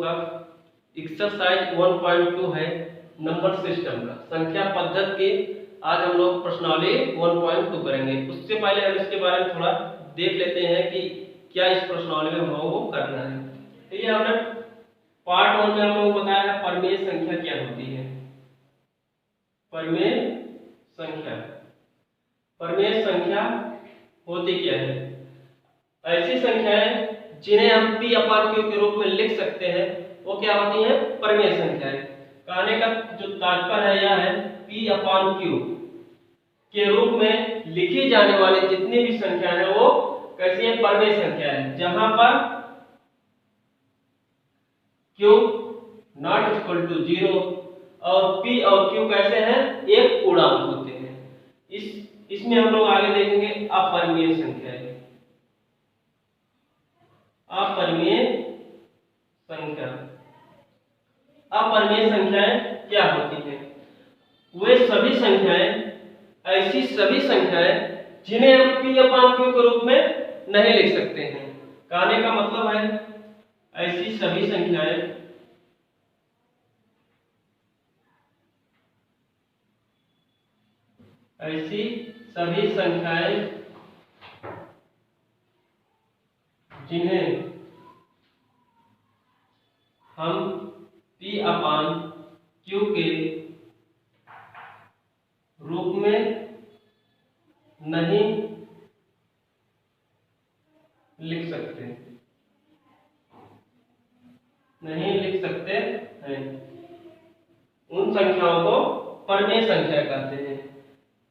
का एक्सरसाइज 1.2 है number system का संख्या पद्धति के। आज हम लोग प्रश्नावली 1.2 करेंगे। उससे पहले हम इसके बारे में थोड़ा देख लेते हैं कि क्या इस प्रश्नावली में हम लोगों को करना है। तो ये हमने पार्ट 1 में हम लोगों को बताया है परिमेय संख्या क्या होती है। परिमेय संख्या होती क्या है? ऐसी संख्याएं जिन्हें हम p/q के रूप में लिख सकते हैं वो क्या होती हैं? परिमेय संख्याएं। कहने का जो तात्पर्य है यह है p/q के रूप में लिखी जाने वाली जितनी भी संख्या है वो कैसी है? परिमेय संख्या है, जहां पर q नॉट इक्वल टू 0 और p और q कैसे हैं? एक पूर्णांक होते हैं। इसमें हम लोग आगे देखेंगे अपरिमेय संख्याएं। अपरिमेय संख्याएं क्या होती हैं? वे सभी संख्याएं, ऐसी सभी संख्याएं जिन्हें हम p/q के रूप में नहीं लिख सकते हैं। कहने का मतलब है ऐसी सभी संख्याएं जिन्हें हम p/q के रूप में नहीं लिख सकते हैं, उन संख्याओं को परिमेय संख्या कहते हैं।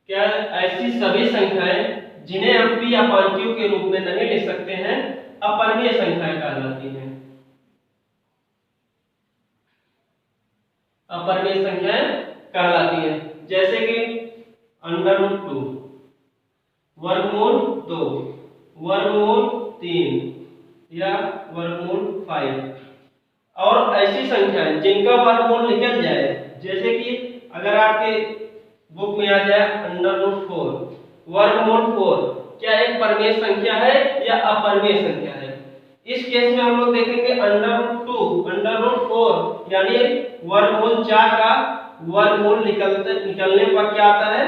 क्या ऐसी सभी संख्याएं जिन्हें हम p/q के रूप में नहीं लिख सकते हैं अपरिमेय संख्याएं कहलाती हैं। अपरिमेय संख्याएं कहलाती हैं जैसे कि √2, वर्गमूल 2, वर्गमूल 3 या वर्गमूल 5 और ऐसी संख्याएं जिनका वर्गमूल निकल जाए, जैसे कि अगर आपके बुक में आ जाए √4, वर्गमूल 4, क्या एक परिमेय संख्या है या अपरिमेय संख्या है? इस केस में हम लोग देखेंगे √4 यानी वर्गमूल 4 का वर्गमूल निकलने पर क्या आता है?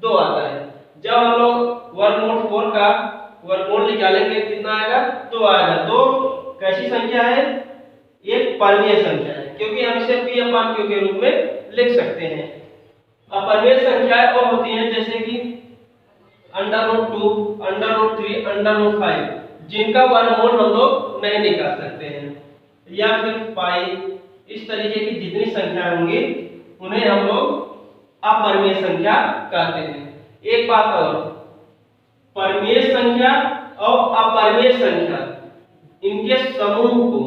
2 आता है। जब हम लोग वर्गमूल 4 का वर्गमूल निकालेंगे कितना आएगा? 2 आएगा। 2 कैसी संख्या है? एक परिमेय संख्या है, क्योंकि हम इसे p/q के रूप में लिख सकते हैं। अपरिमेय संख्याएं वो होती हैं जैसे कि √2, √3, √5 जिनका वर्गमूल हम लोग नहीं निकाल सकते हैं, या फिर पाई। इस तरीके की जितनी संख्या होंगी उन्हें हम लोग अपरिमेय संख्या कहते हैं। एक बात और, परिमेय संख्या और अपरिमेय संख्या इनके समूह को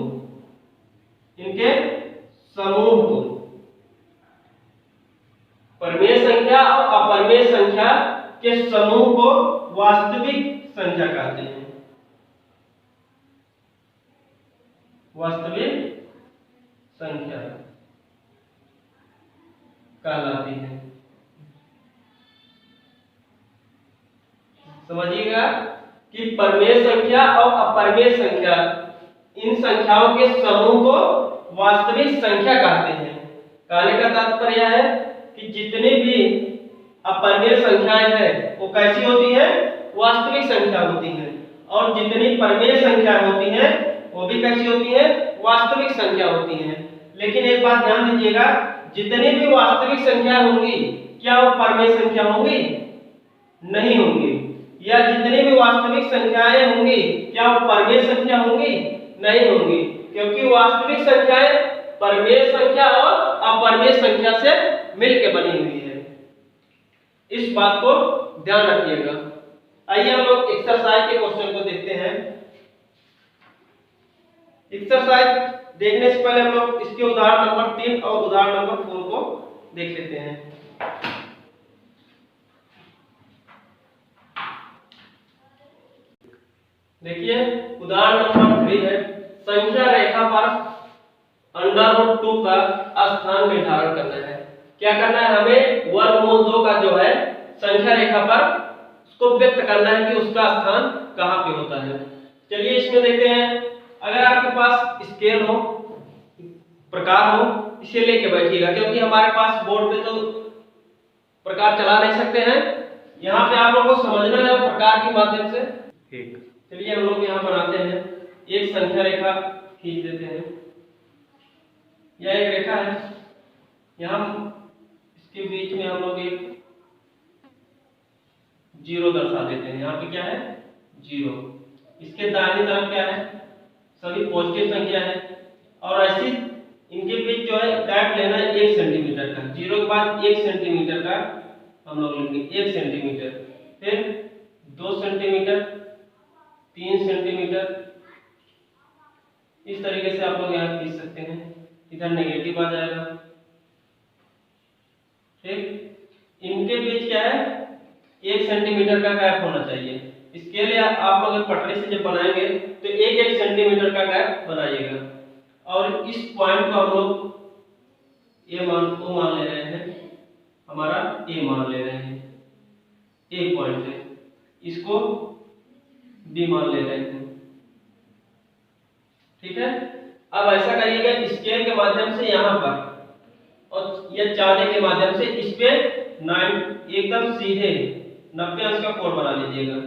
परिमेय संख्या और अपरिमेय संख्या के समूह को वास्तविक संख्या कहते हैं। वास्तविक संख्या कहलाती है। समझिएगा कि परिमेय संख्या और अपरिमेय संख्या, इन संख्याओं के समूह को वास्तविक संख्या कहते हैं। कहने का तात्पर्य है कि जितनी भी अपरिमेय संख्याएं हैं वो कैसी होती हैं? वास्तविक संख्या होती हैं, और जितनी परिमेय संख्या होती हैं वो भी कैसी होती हैं? वास्तविक संख्या होती हैं। लेकिन एक बात ध्यान दीजिएगा, जितनी भी वास्तविक संख्या होंगी क्या वो परिमेय संख्या होंगी? नहीं होंगी। या जितनी भी वास्तविक संख्याएं होंगी क्या वो परिमेय संख्या होंगी? नहीं होंगी, क्योंकि वास्तविक संख्याएं परिमेय संख्या और अपरिमेय संख्या से मिलकर बनी हुई है। इस बात को ध्यान रखिएगा। आइए हम लोग एक्सरसाइज के क्वेश्चन को देखते हैं। एक्सरसाइज देखने से पहले हम लोग इसके उदाहरण नंबर 3 और उदाहरण नंबर 4 को देख लेते हैं। देखिए उदाहरण नंबर 3 है, संख्या रेखा पर √2 का स्थान निर्धारण करना है। क्या करना है? हमें वर्गमूल 2 का जो है संख्या रेखा पर उसको व्यक्त करना है कि उसका स्थान कहाँ पे होता है। चलिए इसमें देखते हैं। अगर आपके पास स्केल हो प्रकार हो इसे लेके बैठिएगा, क्योंकि हमारे पास बोर्ड पे तो प्रकार चला नहीं सकते हैं, यहाँ पे आप लोगों को समझना है प्रकार के माध्यम से। ठीक, चलिए हम लोग यहाँ बनाते हैं, एक संख्या रेखा खींच देते हैं। यह एक रेखा है, यहाँ इसके बीच में हम लोग एक जीरो दर्शा देते हैं। यहाँ पे क्या है? जीरो। इसके दाहिनी तरफ क्या है? सभी पॉजिटिव संख्या है। और ऐसी इनके बीच जो है गैप लेना है 1 सेंटीमीटर का। जीरो के बाद 1 सेंटीमीटर का हम लोग लेंगे, 1 सेंटीमीटर, फिर 2 सेंटीमीटर, 3 सेंटीमीटर। इस तरीके से आप लोग यहाँ खींच सकते हैं। इधर नेगेटिव आ जाएगा। ठीक, इनके बीच क्या है? 1 सेंटीमीटर का गैप होना चाहिए। इसके लिए आप लोग पटरी से जब बनाएंगे तो 1-1 सेंटीमीटर का गैप बनाइएगा। और इस पॉइंट को हम लोग ए मान ले रहे हैं, हमारा ए मान ले रहे हैं, ए पॉइंट है, इसको बी मान ले रहे हैं। ठीक है, अब ऐसा करिएगा स्केल के माध्यम से यहाँ पर और यह चाँदे के माध्यम से इस पे 9 एकदम सीधे 90 अंश का कोण बना लीजिएगा।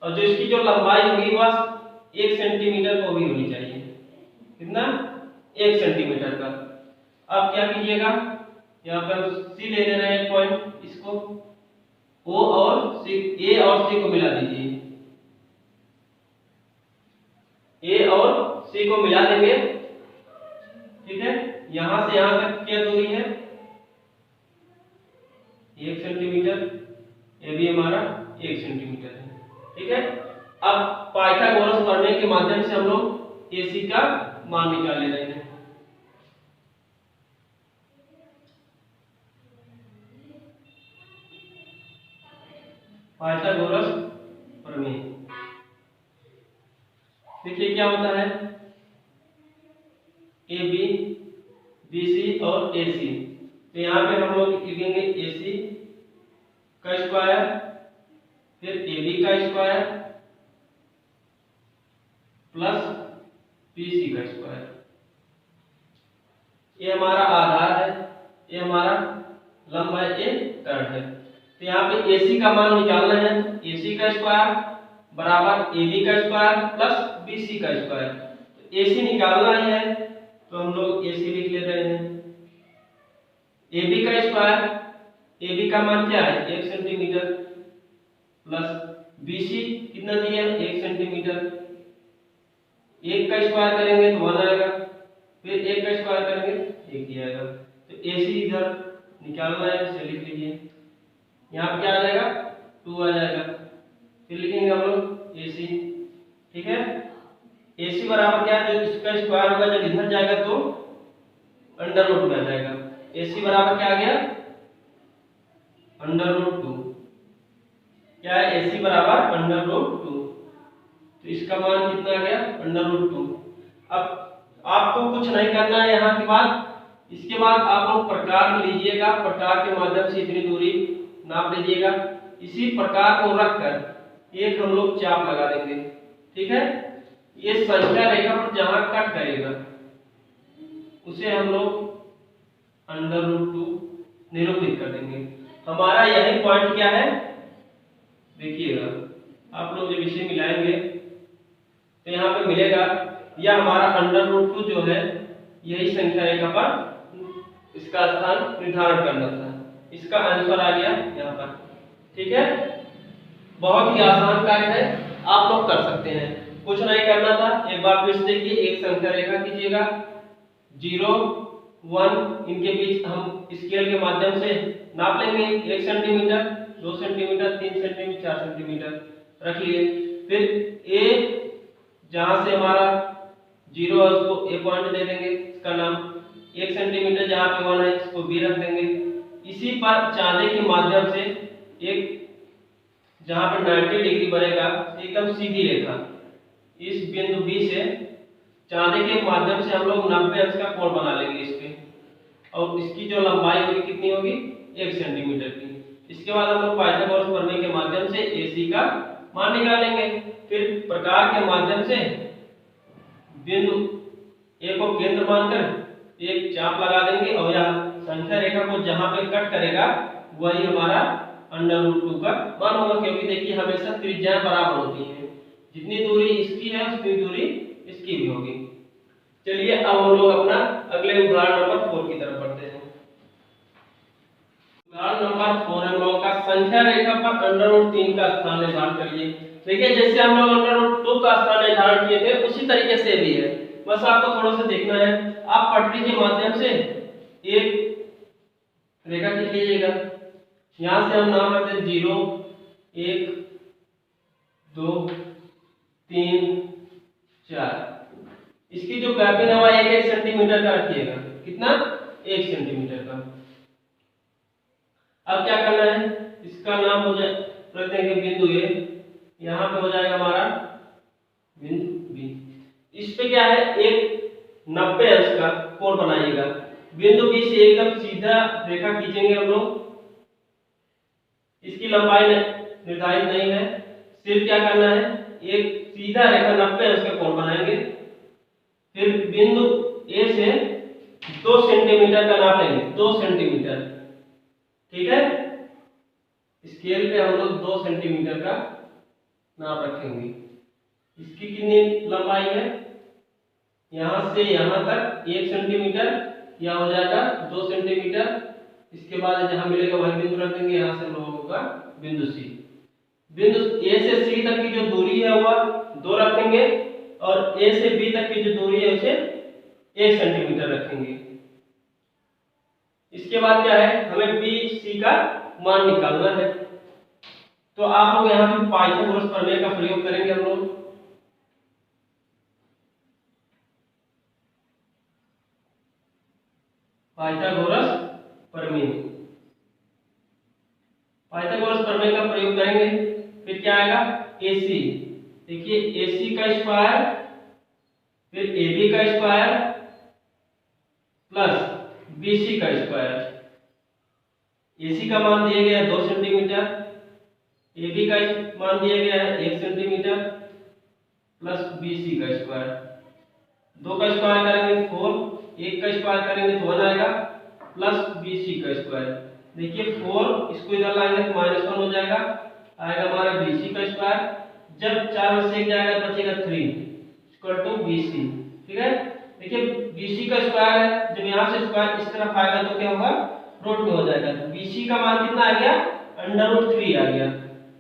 और जो इसकी जो लंबाई होगी वह 1 सेंटीमीटर को भी होनी चाहिए। कितना? 1 सेंटीमीटर का। अब क्या कीजिएगा, यहाँ पर सी ले रहे हैं पॉइंट, इसको ओ और सी, ए और सी को मिला दीजिए। ए और सी को मिला देंगे। ठीक है, यहां से यहां तक क्या दूरी है? 1 सेंटीमीटर। ये भी हमारा 1 सेंटीमीटर है। ठीक है, अब पाइथागोरस प्रमेय के माध्यम से हम लोग AC का मान निकाल ले रहे हैं। पाइथागोरस प्रमेय देखिए क्या होता है, AB, BC और AC। तो यहाँ पे हम लोग लिखेंगे AC का स्क्वायर, फिर AB का स्क्वायर प्लस BC का स्क्वायर। ये हमारा आधार है, ये हमारा लंब है, ये कर्व है। तो यहाँ पे AC का मान निकालना है, तो AC का स्क्वायर बराबर AB का स्क्वायर प्लस BC का स्क्वायर। तो AC निकालना ही है तो हम लोग AC लिख ले रहे हैं। AB का स्क्वायर, AB का मान क्या है? 1 सेंटीमीटर प्लस BC कितना दिया है? 1 सेंटीमीटर। 1 का स्क्वायर करेंगे तो 1 आएगा, फिर 1 का स्क्वायर करेंगे 1 ही आएगा। तो AC इधर निकालना है, इसे लिख लीजिए। यहाँ पे क्या आ जाएगा? 2 आ जाएगा। फिर लिखेंगे हम लोग AC। ठीक है, AC बराबर क्या है? जो इसका स्क्वायर होगा जब इधर जाएगा तो अंडर रूट में आ जाएगा। AC बराबर क्या आ गया? Under root 2। क्या है? AC बराबर अंडर रूट 2। तो इसका मान कितना आ गया? Under root 2। अब आपको कुछ नहीं करना है यहाँ के बाद। इसके बाद आप लोग प्रकार लीजिएगा, प्रकार के माध्यम से इतनी दूरी नाप लीजिएगा। इसी प्रकार को रखकर एक हम लोग चाप लगा देंगे। ठीक है, ये संख्या रेखा पर जहां कट करेगा उसे हम लोग अंडर रूट 2 निरूपित कर देंगे। हमारा यही पॉइंट क्या है? देखिएगा, आप लोग जब इसे मिलाएंगे तो यहाँ पे मिलेगा यह हमारा अंडर रूट 2 जो है यही संख्या रेखा पर इसका स्थान निर्धारण करना था। इसका आंसर आ गया यहाँ पर। ठीक है, बहुत ही आसान कार्य है, आप लोग कर सकते हैं, कुछ नहीं करना था। एक बार फिर से देखिए, एक संख्या रेखा कीजिएगा, 0, 1 इनके बीच हम स्केल के माध्यम से नाप लेंगे। 1 सेंटीमीटर, 2 सेंटीमीटर, 3 सेंटीमीटर, 4 सेंटीमीटर रख लिए। फिर ए जहां से हमारा 0 है उसको ए पॉइंट दे देंगे, इसका नाम। 1 सेंटीमीटर जहां पे 1 है इसको बी रख देंगे। इसी पर चांदे के माध्यम से एक जहां पर 90 डिग्री बनेगा एकदम सीधी रेखा, इस बिंदु बी से चांदे के माध्यम से हम लोग 90 अंश का कोण बना लेंगे इस पे। और इसकी जो लंबाई होगी कितनी होगी? 1 सेंटीमीटर की। इसके बाद हम लोग पाइथागोरस प्रमेय के माध्यम से AC का मान निकालेंगे। फिर प्रकार के माध्यम से बिंदु ए को केंद्र मानकर एक चाप लगा देंगे और यह संख्या रेखा को जहां पे कट करेगा वही हमारा √2 का मान होगा, क्योंकि देखिए हमेशा त्रिज्याएं बराबर होती हैं, जितनी दूरी इसकी है उतनी दूरी इसकी भी होगी। चलिए अब हम लोग अपना अगले उदाहरण नंबर 4 की तरफ बढ़ते हैं। उदाहरण नंबर 4 हम लोगों का संख्या रेखा पर √3 का स्थान निर्धारण करिए। देखिए जैसे हम लोग √2 का स्थान निर्धारण किए थे उसी तरीके से भी है, बस आपको थोड़ा सा देखना है। आप पटरी के माध्यम से एक रेखा खींच लीजिएगा। यहां से हम नाम रखते हैं 0 1 2 3 4। इसकी जो गैपिंग है वह 1 सेंटीमीटर का रखिएगा। कितना? 1 सेंटीमीटर का। अब क्या करना है, इसका नाम हो जाए रखते हैं बिंदु ए, यहाँ पे हो जाएगा हमारा बिंदु बी। इस पे क्या है, एक 90 अंश का कोण बनाइएगा। बिंदु बी से एकदम सीधा रेखा खींचेंगे हम लोग। इसकी लंबाई निर्धारित नहीं है, सिर्फ क्या करना है, एक सीधा रेखा 90 अंश का कोण बनाएंगे। फिर बिंदु ए से 2 सेंटीमीटर का नाप लेंगे, 2 सेंटीमीटर। ठीक है, स्केल पे हम लोग 2 सेंटीमीटर का नाप रखेंगे। इसकी कितनी लंबाई है, यहां से यहां तक 1 सेंटीमीटर, यह हो जाएगा 2 सेंटीमीटर। इसके बाद जहां मिलेगा वही बिंदु रख देंगे, यहां से हम लोगों का बिंदु सी। बिंदु ए से सी तक की जो दूरी है वह 2 रखेंगे और ए से बी तक की जो दूरी है उसे 1 सेंटीमीटर रखेंगे। इसके बाद क्या है, हमें बी सी का मान निकालना है। तो आप लोग यहाँ पे पाइथागोरस प्रमेय का प्रयोग करेंगे हम लोग। पाइथागोरस प्रमेय, पाइथागोरस प्रमेय का प्रयोग करेंगे। फिर क्या आएगा, AC। देखिए AC का स्क्वायर फिर AB का स्क्वायर प्लस BC का स्क्वायर। AC का मान दिया गया है 2 सेंटीमीटर, AB का मान दिया गया है 1 सेंटीमीटर प्लस BC का स्क्वायर। 2 का स्क्वायर करेंगे 4, 1 का स्क्वायर करेंगे तो 1 आएगा प्लस BC का स्क्वायर। देखिए 4 इसको इधर लाएंगे तो -1 हो जाएगा, आएगा हमारा BC का स्क्वायर। जब 4 में से 1 जाएगा तो बचेगा 3 इक्वल टू BC। ठीक है, देखिए BC का स्क्वायर है, जब यहाँ से स्क्वायर इस तरफ आएगा तो क्या होगा, रूट में हो जाएगा। तो BC का मान कितना आ गया, √3 आ गया।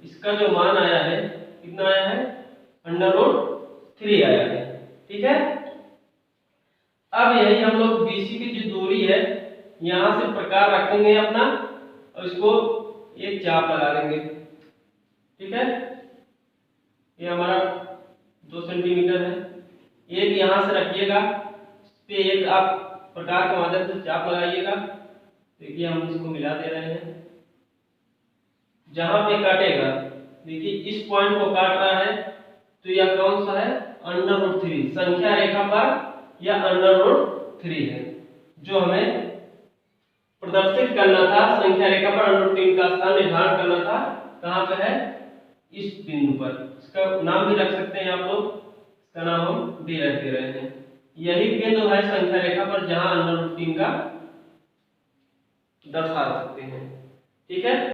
इसका जो मान आया है कितना आया है, √3 आया है। ठीक है, अब यही हम लोग BC की जो दूरी है यहां से प्रकार रखेंगे अपना और इसको एक चाप लगा देंगे। ठीक है, ये हमारा 2 सेंटीमीटर है। एक यहां से रखिएगा, इस पे एक आप प्रकार के माध्यम से चाप लगाइएगा। देखिए हम इसको मिला दे रहे हैं, जहां पे काटेगा देखिए इस पॉइंट को काट रहा है तो यह कौन सा है, √3 संख्या रेखा पर यह √3 है जो हमें प्रदर्शित करना था। संख्या रेखा पर √3 का स्थान निर्धारण करना था, कहां पे है, इस बिंदु पर। इसका नाम भी रख सकते हैं आप लोग, इसका नाम हम D रख दे रहे हैं। यही बिंदु है संख्या रेखा पर जहां √3 का दर्शा सकते हैं। ठीक है।